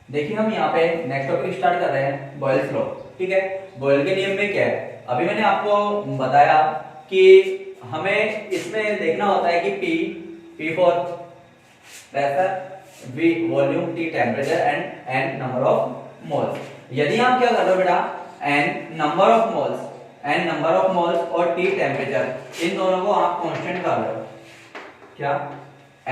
देखिए हम यहाँ पे नेक्स्ट टॉपिक स्टार्ट कर रहे हैं बॉयल्स लॉ। ठीक है, बॉयल के नियम में क्या है, अभी मैंने आपको बताया कि हमें इसमें देखना होता है कि P for pressure, V volume, T temperature and N number of moles. यदि आप क्या कर रहे हो बेटा, N नंबर ऑफ मोल्स और T टेम्परेचर, इन दोनों को आप कांस्टेंट कर रहे हो। क्या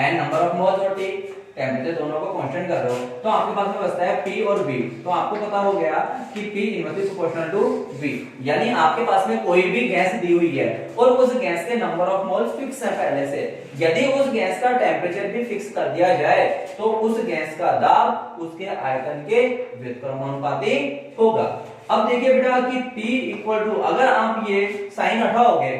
N नंबर ऑफ मोल्स और T टेम्परेचर दोनों को कांस्टेंट कर रहे हो, तो आपके पास में बचता है P और V। तो आपको पता हो गया कि P inversely proportional to V, यानी आपके पास में कोई भी गैस दी हुई है और उस गैस के नंबर ऑफ मोल्स फिक्स है पहले से, यदि उस गैस का टेम्परेचर भी फिक्स कर दिया जाए तो उस गैस का दाब उसके आयतन के व्युत्क्रमानुपाती होगा। अब देखिए बेटा कि P इक्वल टू, अगर आप ये साइन हटाओगे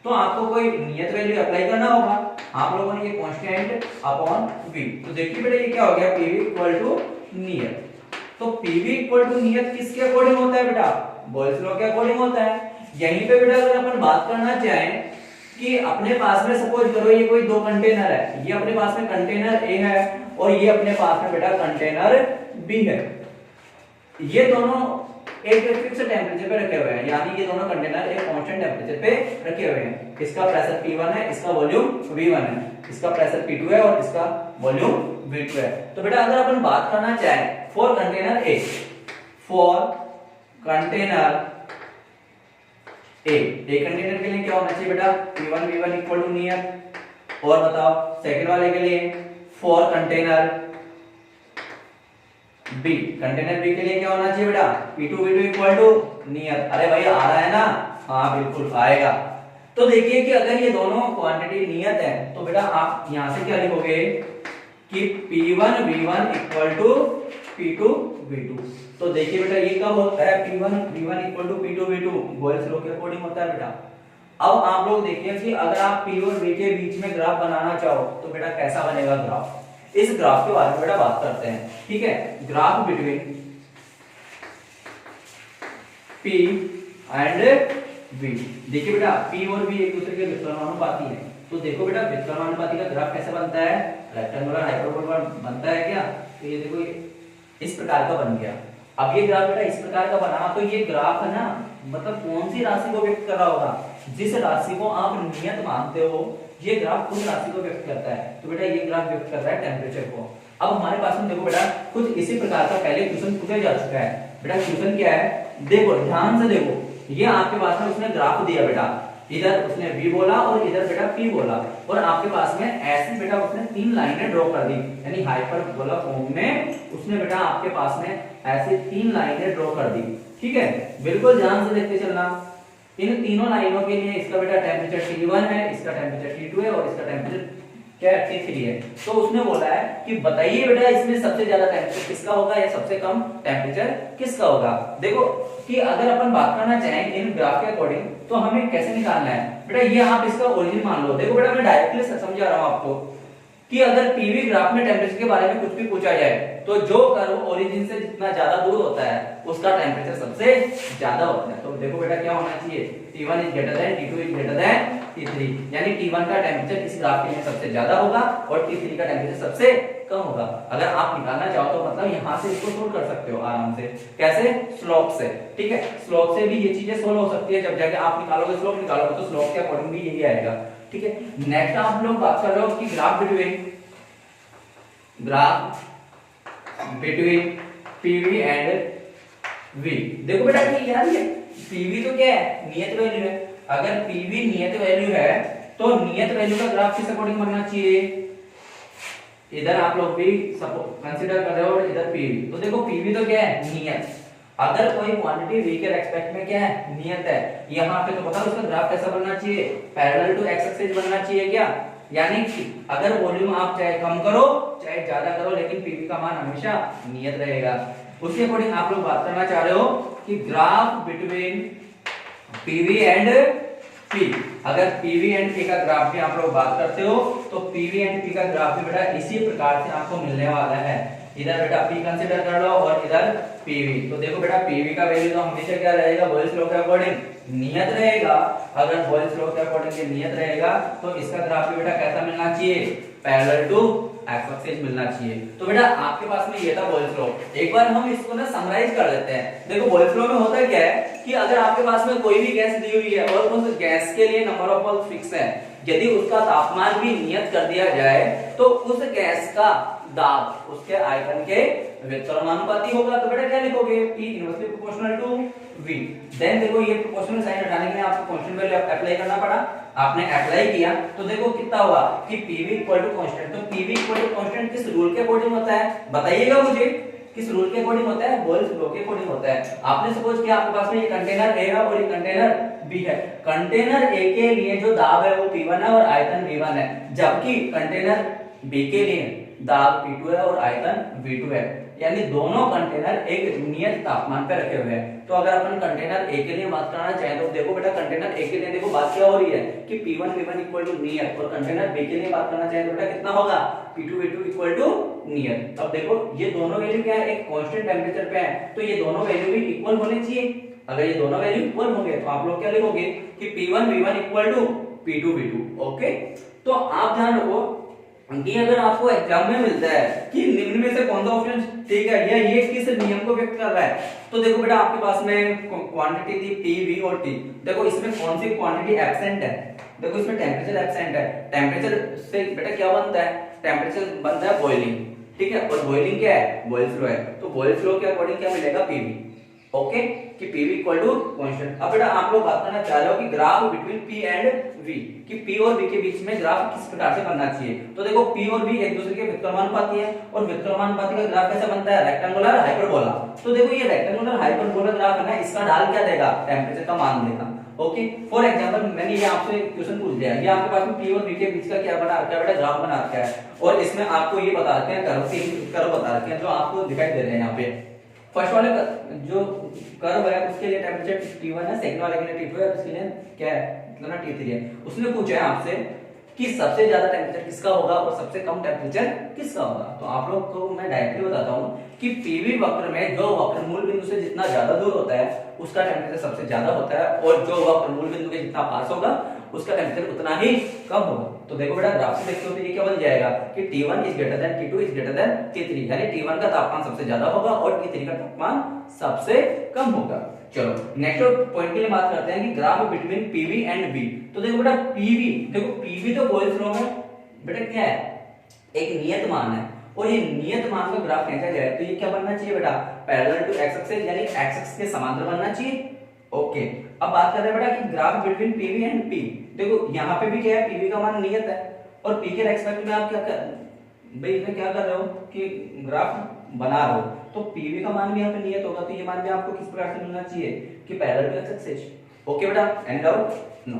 तो आपको कोई नियत वैल्यू अप्लाई करना होगा। आप लोगों ने ये कांस्टेंट अपॉन V, तो देखिए बेटा ये क्या हो गया, PV इक्वल टू नियत। तो PV इक्वल टू नियत किसके अकॉर्डिंग होता है बेटा, बॉयल्स लॉ के अकॉर्डिंग होता है। यहीं पे बेटा अगर अपन बात करना चाहें कि अपने पास में सपोज करो ये कोई दो कंटेनर है, ये अपने पास में कंटेनर A है और ये अपने पास में बेटा कंटेनर B है। ये दोनों एक फिक्स टेम्परेचर पे रखे हुए हैं, यानी ये दोनों कंटेनर एक कांस्टेंट टेम्परेचर पे रखे हुए हैं। इसका प्रेशर P1 है, इसका वॉल्यूम V1 है, इसका प्रेशर P2 है और इसका वॉल्यूम V2 है। तो बेटा अगर अपन बात करना चाहें for container A, for container A container के लिए क्या होना चाहिए बेटा, P1 V1 इक्वल टू नियत। और बताओ सेकंड वाले के लिए for container B, container B के लिए क्या होना चाहिए बेटा, P2 V2 इक्वल टू नियत। अरे भाई आ रहा है ना, हाँ बिल्कुल आएगा। तो देखिए कि अगर ये दोनों क्वांटिटी नियत है तो बेटा आप यहां से क्या लिखोगे कि P1 V1 equal to P2 V2। तो देखिए बेटा ये कब होता है, P1 V1 equal to P2 V2 Boyle's law के अकॉर्डिंग होता है बेटा। अब आप लोग देखिए कि अगर आप P और V के बीच में ग्राफ बनाना चाहो तो बेटा कैसा बनेगा ग्राफ, इस ग्राफ के बारे में बेटा बात करते हैं। ठीक है, graph between P and V। देखिए बेटा P और V एक दूसरे के व्युत्क्रमानुपाती हैं, तो देखो बेटा व्युत्क्रमानुपाती का ग्राफ कैसे बनता है, रेक्टेंगुलर हाइपरबोला बनता है क्या। तो ये देखो इस प्रकार का बन गया। अब ये ग्राफ बेटा इस प्रकार का बना, तो ये ग्राफ है ना, मतलब कौन सी राशि को व्यक्त कर रहा होगा, जिस राशि को आप नियत मानते हो ये ग्राफ उस राशि को व्यक्त करता है। तो बेटा ये ग्राफ व्यक्त कर रहा है टेम्परेचर को। अब हमारे पास में देखो बेटा कुछ इसी प्रकार का पहले क्वेश्चन पूछा जा चुका है। बेटा क्वेश्चन क्या है, देखो ध्यान से देखो, ये आपके पास में उसने ग्राफ दिया बेटा, इधर उसने V बोला और इधर बेटा P बोला, और आपके पास में ऐसे बेटा उसने तीन लाइनें ड्रॉ कर दी, यानी हाइपरबोला फॉर्म में उसने बेटा आपके पास में ऐसे तीन लाइनें ड्रॉ कर दी। ठीक है, बिल्कुल ध्यान से देखते चलना। इन तीनों लाइनों के लिए इसका बेटा टेम्परेचर T1 है, इसका टेम्परेचर T2 है और इसका टेम्परेचर क्या है, T3 है। तो उसने बोला है कि बताइए बेटा इसमें सबसे ज्यादा टेम्परेचर किसका होगा या सबसे कम टेम्परेचर किसका होगा। देखो कि अगर अपन बात करना चाहें इन ग्राफ के अकॉर्डिंग तो हमें कैसे निकालना है बेटा, ये आप इसका ओरिजिन मान लो। देखो बेटा मैं डायरेक्टली समझा रहा हूं आपको कि अगर पीवी ग्राफ में टेम्परेचर के बारे में कुछ भी पूछा जाए तो जो कर्व ओरिजिन से जितना ज्यादा दूर होता है उसका टेम्परेचर सबसे ज्यादा होता है। तो देखो बेटा क्या होना चाहिए, T1 is greater than T2 is greater than T3, यानी T1 का टेम्परेचर इस ग्राफ के लिए सबसे ज्यादा होगा और T3 का टेम्परेचर सबसे कम होगा। अगर आप निकालना चाहो तो मतलब यहाँ से इसको सोल्व कर सकते हो आराम से। कैसे, स्लोप से। ठीक है, स्लोप से भी ये चीजें सोल्व हो सकती है, जब जाके आप निकालोगे स्लोप निकालोगे तो स्लोप के अकॉर्डिंग भी यही आएगा। ठीक है, नेक्स्ट आप लोग बात कर रहे हो कि graph between PV and V। देखो बेटा कि यार ये PV तो क्या है, नियत वैल्यू है। अगर PV नियत वैल्यू है तो नियत वैल्यू का ग्राफ किस अकॉर्डिंग बनना चाहिए, इधर आप लोग भी कंसीडर कर रहे हो और इधर PV। तो देखो PV तो क्या है, नियत। अगर कोई क्वांटिटी V के रेस्पेक्ट में क्या है, नियत है, यहाँ पे तो पता है उसका ग्राफ कैसा बनना चाहिए, पैरेलल टू एक्स एक्सिस बनना चाहिए क्या। यानी कि अगर वॉल्यूम आप चाहे कम करो चाहे ज्यादा करो लेकिन PV का मान हमेशा नियत रहेगा। उसके अकॉर्डिंग आप लोग बात करना चाह रहे हो कि graph between PV and P। अगर PV एंड P का ग्राफ भी आप लोग बात करते हो तो PV एंड P का ग्राफ भी बेटा इसी प्रकार से आपको मिलने वाला है। इधर बेटा P कंसीडर कर लो और इधर PV। तो देखो बेटा PV का वैल्यू तो हमेशा क्या रहेगा, बॉयल्स लॉ के अकॉर्डिंग नियत रहेगा। अगर बॉयल्स लॉ के अकॉर्डिंग ये नियत रहेगा तो इसका ग्राफ भी बेटा कैसा मिलना चाहिए, पैरेलल टू एक्स एक्सिस मिलना चाहिए। तो बेटा आपके पास में ये था बॉयल्स लॉ। एक बार हम इसको ना समराइज कर लेते हैं। देखो बॉयल्स लॉ में होता क्या है कि अगर आपके पास में कोई भी गैस दी हुई है और उस गैस के लिए नंबर ऑफ मोल्स फिक्स है, यदि उसका तापमान भी नियत कर दिया जाए तो उस गैस का दाब उसके आयतन के व्युत्क्रमानुपाती होगा। तो बेटा क्या लिखोगे, P inversely proportional to V। Then देखो ये प्रोपोर्शनल साइन हटाने के लिए आपको कांस्टेंट वैल्यू अप्लाई करना पड़ा, आपने अप्लाई किया तो देखो कितना हुआ कि PV इक्वल टू कांस्टेंट। तो PV इक्वल टू कांस्टेंट किस रूल के अकॉर्डिंग होता है बताइएगा मुझे, किस रूल के अकॉर्डिंग होता है, बॉयल्स लॉ के अकॉर्डिंग होता है। आपने सपोज किया आपके पास में ये कंटेनर A है और ये कंटेनर B है। कंटेनर A के लिए जो दाब है वो P1 है और आयतन V1 है, जबकि कंटेनर B के लिए दाब P2 है और आयतन V2 है। यानी दोनों कंटेनर एक नियत तापमान पे रखे हुए हैं। तो अगर अपन कंटेनर A के लिए बात करना चाहें तो देखो बेटा कंटेनर A के लिए देखो बात क्या हो रही है कि P1 V1 इक्वल टू नियत, और कंटेनर B के लिए बात करना चाहें तो बेटा कितना होगा P2 V2 इक्वल टू नियत। अब देखो ये दोनों वैल्यू क्या है, एक कांस्टेंट टेंपरेचर पे है, तो ये दोनों वैल्यू भी इक्वल होने चाहिए। अगर ये दोनों वैल्यू इक्वल होंगे तो आप लोग क्या लिखोगे कि P1 V1 equal to P2 V2। Okay, तो आप ध्यान रखो कि अगर आपको एग्जाम में मिलता है कि निम्न में से कौन सा ऑप्शन ठीक है या ये किस नियम को व्यक्त कर रहा है, तो देखो बेटा आपके पास में क्वांटिटी थी P V और T। देखो इसमें कौन सी क्वांटिटी एब्सेंट है, देखो इसमें टेम्परेचर एब्सेंट है। टेम्परेचर से बेटा क्या बनता है, टेम्परेचर बनता है बॉइलिंग, ठीक है, और बॉइलिंग क्या है, बॉयल्स लॉ है। तो बॉयल्स लॉ के अकॉर्डिंग क्या मिलेगा PV। ओके, कि PV इक्वल टू कांस्टेंट। अब बेटा आप लोग बात करना चाह रहे हो कि graph between P and V, कि P और V के बीच में ग्राफ किस प्रकार से बनना चाहिए। तो देखो P और V एक दूसरे के व्युत्क्रमानुपाती है, और व्युत्क्रमानुपाती का ग्राफ कैसे बनता है, रेक्टेंगुलर हाइपरबोला। तो देखो ये रेक्टेंगुलर हाइपरबोला ग्राफ है ना, इसका ढाल क्या देगा, टेम्परेचर का मान देगा। ओके, फॉर एग्जांपल मैंने ये आपसे क्वेश्चन पूछ दिया, ये आपके पास में P और V के बीच का क्या बना रखा है बेटा, ग्राफ बना रखा है, और इसमें आपको ये बता रखे हैं कर्व, तीन कर्व बता रखे हैं जो आपको दिखाई दे रहे हैं यहाँ पे। फर्स्ट वाले जो कर्व है उसके लिए टेम्परेचर T1 है, सेकंड वाले के लिए T2 है, उसके लिए क्या है मतलब ना T3 है। उसने पूछा है आपसे कि सबसे ज्यादा टेम्परेचर किसका होगा और सबसे कम टेम्परेचर किसका होगा। तो आप लोग को मैं डायरेक्टली बताता हूँ कि PV वक्र में जो वक्र मूल बिंदु से जितना ज्यादा दूर होता है उसका टेम्परेचर सबसे ज्यादा होता है, और जो वक्र मूल बिंदु के जितना पास होगा उसका टेम्परेचर उतना ही कम होगा। तो देखो बेटा ग्राफ से देखते हो तो ये क्या बन जाएगा कि T1 is greater than T2 is greater than T3, यानी T1 का तापमान सबसे ज्यादा होगा और T3 का तापमान सबसे कम होगा। चलो नेक्स्ट पॉइंट के लिए बात करते हैं कि graph between PV and V। तो देखो बेटा PV, देखो PV तो बॉयल्स लॉ में बेटा क्या है, एक नियत मान है, और ये नियत मान का ग्राफ खींचा जाए तो ये क्या बनना चाहिए बेटा, पैरेलल टू एक्स एक्सिस, यानी एक्स एक्सिस के समांतर बनना चाहिए। ओके, अब बात कर रहे हैं बेटा कि graph between PV and P। देखो यहाँ पे भी क्या है, PV का मान नियत है, और P के रेस्पेक्ट में आप क्या कर भाई इसमें क्या कर रहे हो कि ग्राफ बना रहे हो, तो PV का मान भी यहाँ पे नियत होगा, तो ये मान भी आपको किस प्रकार से मिलना चाहिए कि parallel to X axis. Okay बेटा, एंड डाउट नो।